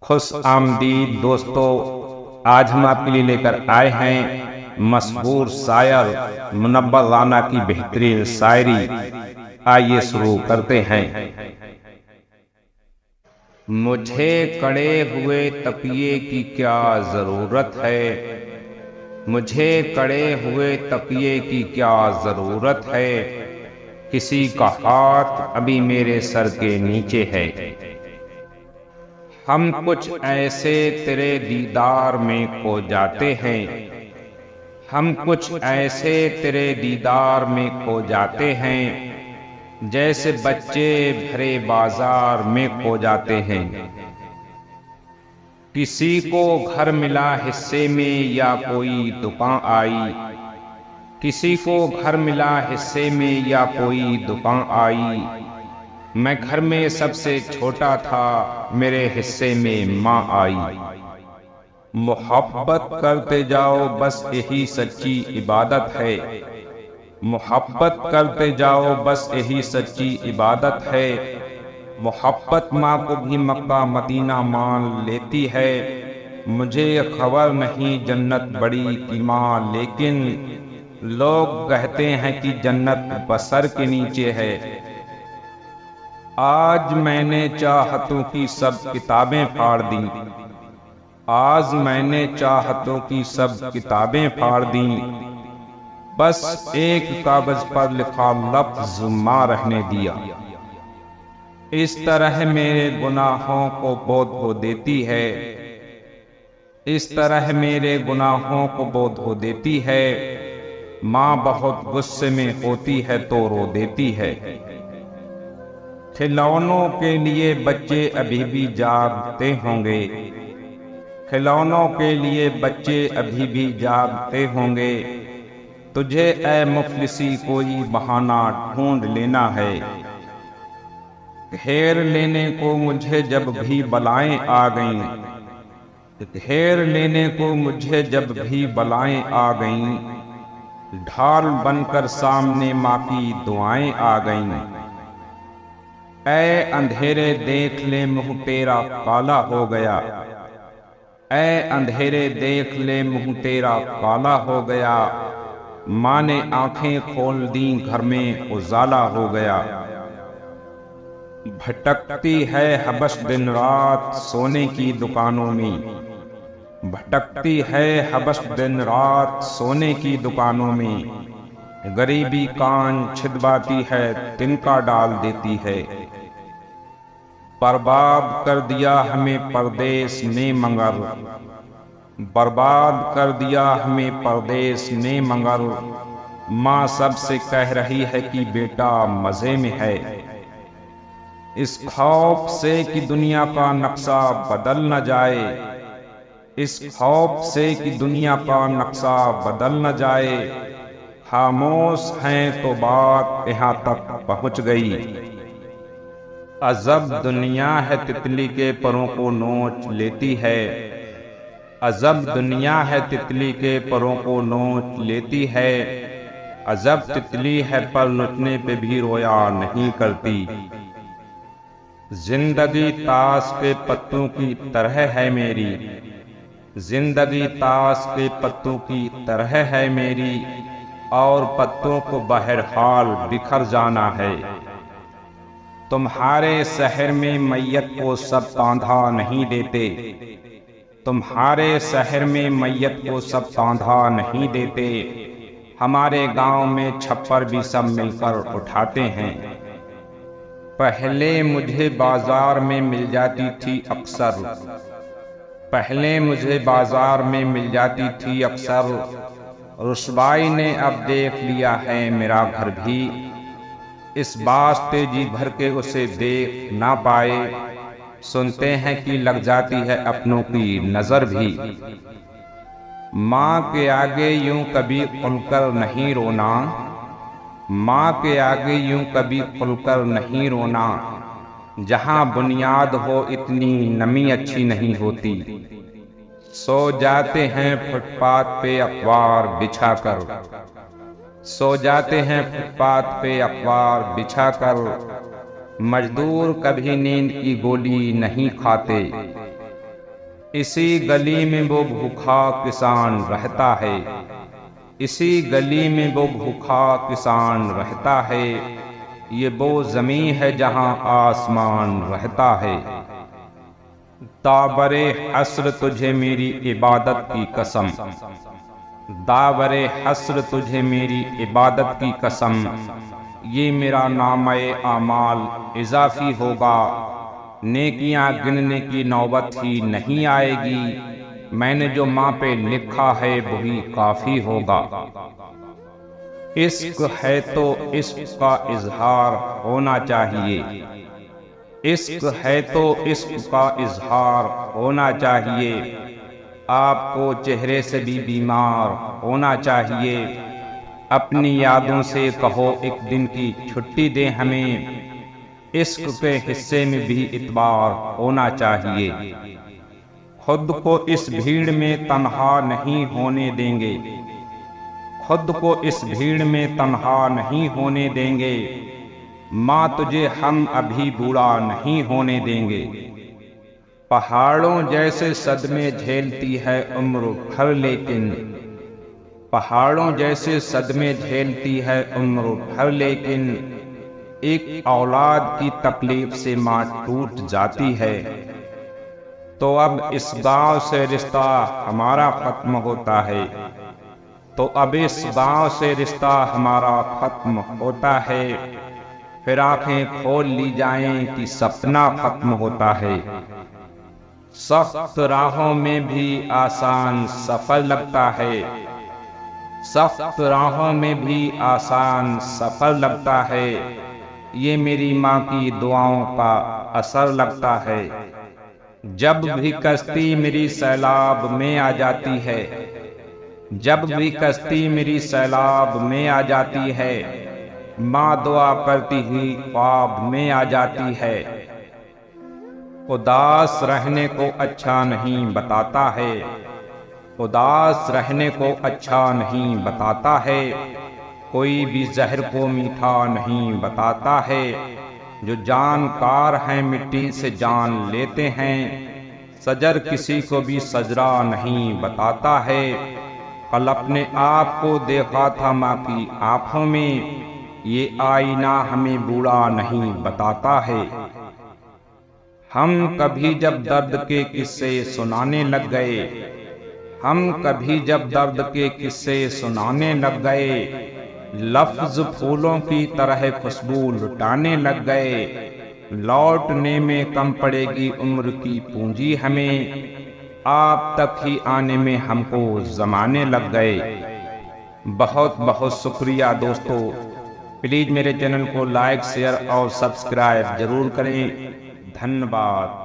खुश आमदीद दोस्तों। आज हम आपके लिए लेकर आए हैं मशहूर शायर मुनव्वर राना की बेहतरीन शायरी। आइए शुरू करते हैं। मुझे कड़े हुए तकिए की क्या जरूरत है, मुझे कड़े हुए तकिए की क्या जरूरत है, किसी का हाथ अभी मेरे सर के नीचे है। हम कुछ ऐसे तेरे दीदार में खो जाते हैं, हम कुछ ऐसे तेरे दीदार में खो जाते हैं, जैसे बच्चे भरे बाजार में खो जाते हैं। किसी को घर मिला हिस्से में या कोई दुकान आई, किसी को घर मिला हिस्से में या कोई दुकान आई। मैं घर में सबसे छोटा था, मेरे हिस्से में माँ आई। मोहब्बत करते जाओ बस यही सच्ची इबादत है, मोहब्बत करते जाओ बस यही सच्ची इबादत है। मोहब्बत माँ को भी मक्का मदीना मान लेती है। मुझे खबर नहीं जन्नत बड़ी की माँ, लेकिन लोग कहते हैं कि जन्नत बसर के नीचे है। आज मैंने चाहतों की सब किताबें फाड़ दी, आज मैंने चाहतों की सब किताबें फाड़ दी। बस एक कागज पर लिखा लफ्ज माँ रहने दिया। इस तरह मेरे गुनाहों को बोध हो देती है, इस तरह मेरे गुनाहों को बोध हो देती है। माँ बहुत गुस्से में होती है तो रो देती है। खिलौनों के लिए बच्चे अभी भी जागते होंगे, खिलौनों के लिए बच्चे अभी भी जागते होंगे। तुझे ऐ मुफलिसी कोई बहाना ढूंढ लेना है। घेर लेने को मुझे जब भी बलाएं आ गईं, घेर लेने को मुझे जब भी बलाएं आ गईं, ढाल बनकर सामने माँ की दुआएं आ गईं। ऐ अंधेरे देख ले मुंह तेरा काला हो गया, ऐ अंधेरे देख ले मुंह तेरा काला हो गया। माँ ने आंखें खोल दी घर में उजाला हो गया। भटकती है हबश दिन रात सोने की दुकानों में, भटकती है हबश दिन रात सोने की दुकानों में। गरीबी कान छिदवाती है तिनका डाल देती है। बर्बाद कर दिया हमें परदेश ने मगर, बर्बाद कर दिया हमें परदेश ने मगर। माँ सबसे कह रही है कि बेटा मजे में है। इस खौफ से कि दुनिया का नक्शा बदल न जाए, इस खौफ से कि दुनिया का नक्शा बदल न जाए। खामोश हैं तो बात यहाँ तक पहुँच गई। अजब दुनिया है तितली के परों को नोच लेती है, अजब दुनिया है तितली के परों को नोच लेती है। अजब तितली है पर नोचने पे भी रोया नहीं करती। जिंदगी ताश के पत्तों की तरह है मेरी, जिंदगी ताश के पत्तों की तरह है मेरी। और पत्तों को बहरहाल बिखर जाना है। तुम्हारे शहर में मैयत को सब बांधा नहीं देते, तुम्हारे शहर में मैयत को सब बांधा नहीं देते। हमारे गांव में छप्पर भी सब मिलकर उठाते हैं। पहले मुझे बाजार में मिल जाती थी अक्सर, पहले मुझे बाजार में मिल जाती थी अक्सर। रुसवाई ने अब देख लिया है मेरा घर भी, इस वास्ते जी भर के उसे देख ना पाए। सुनते हैं कि लग जाती है अपनों की नजर भी। माँ के आगे यूं कभी खुलकर नहीं रोना, माँ के आगे यूं कभी खुलकर नहीं रोना। जहाँ बुनियाद हो इतनी नमी अच्छी नहीं होती। सो जाते हैं फुटपाथ पे अखबार बिछाकर, सो जाते हैं फुटपाथ पे अखबार बिछाकर। मजदूर कभी नींद की गोली नहीं खाते, इसी गली में वो भूखा किसान रहता है, इसी गली में वो भूखा किसान रहता है। ये वो ज़मीं है जहां आसमान रहता है। दावरे हस्र तुझे मेरी इबादत की कसम, दावरे हस्र तुझे मेरी इबादत की कसम। ये मेरा नामे आमाल इजाफी होगा, नेकियां गिनने की नौबत ही नहीं आएगी। मैंने जो माँ पे लिखा है वही काफी होगा। इश्क है तो इश्क का इजहार होना चाहिए, इश्क है तो इश्क का इजहार होना चाहिए। आपको चेहरे से भी बीमार होना चाहिए। अपनी यादों से कहो एक दिन की छुट्टी दे हमें, इश्क के हिस्से में भी इतबार होना चाहिए। खुद को इस भीड़ में तन्हा नहीं होने देंगे, खुद को इस भीड़ में तन्हा नहीं होने देंगे। माँ तुझे हम अभी बूढ़ा नहीं होने देंगे। पहाड़ों जैसे सदमे झेलती है उम्र भर, लेकिन पहाड़ों जैसे सदमे झेलती है उम्र भर, लेकिन एक औलाद की तकलीफ से माँ टूट जाती है। तो अब इस गांव से रिश्ता हमारा खत्म होता है, तो अब इस गांव से रिश्ता हमारा खत्म होता है। फिर आंखें खोल ली जाएं कि सपना खत्म होता है। सख्त राहों में भी आसान सफर लगता है, सख्त राहों में भी आसान सफर लगता है। ये मेरी माँ की दुआओं का असर लगता है। जब भी कश्ती मेरी सैलाब में आ जाती है, जब भी कश्ती मेरी सैलाब में आ जाती है, माँ दुआ करती हुई ख्वाब में आ जाती है। उदास रहने को अच्छा नहीं बताता है, उदास रहने को अच्छा नहीं बताता है। कोई भी जहर को मीठा नहीं बताता है। जो जानकार हैं मिट्टी से जान लेते हैं, सजर किसी को भी सजरा नहीं बताता है। कल अपने आप को देखा था माँ की आंखों में, ये आईना हमें बूढ़ा नहीं बताता है। हम कभी जब दर्द के किस्से सुनाने लग गए, हम कभी जब दर्द के किस्से सुनाने लग गए, लफ्ज फूलों की तरह खुशबू लुटाने लग गए। लौटने में कम पड़ेगी उम्र की पूंजी हमें, आप तक ही आने में हमको जमाने लग गए। बहुत बहुत शुक्रिया दोस्तों। प्लीज मेरे चैनल को लाइक शेयर और सब्सक्राइब जरूर करें। धन्यवाद।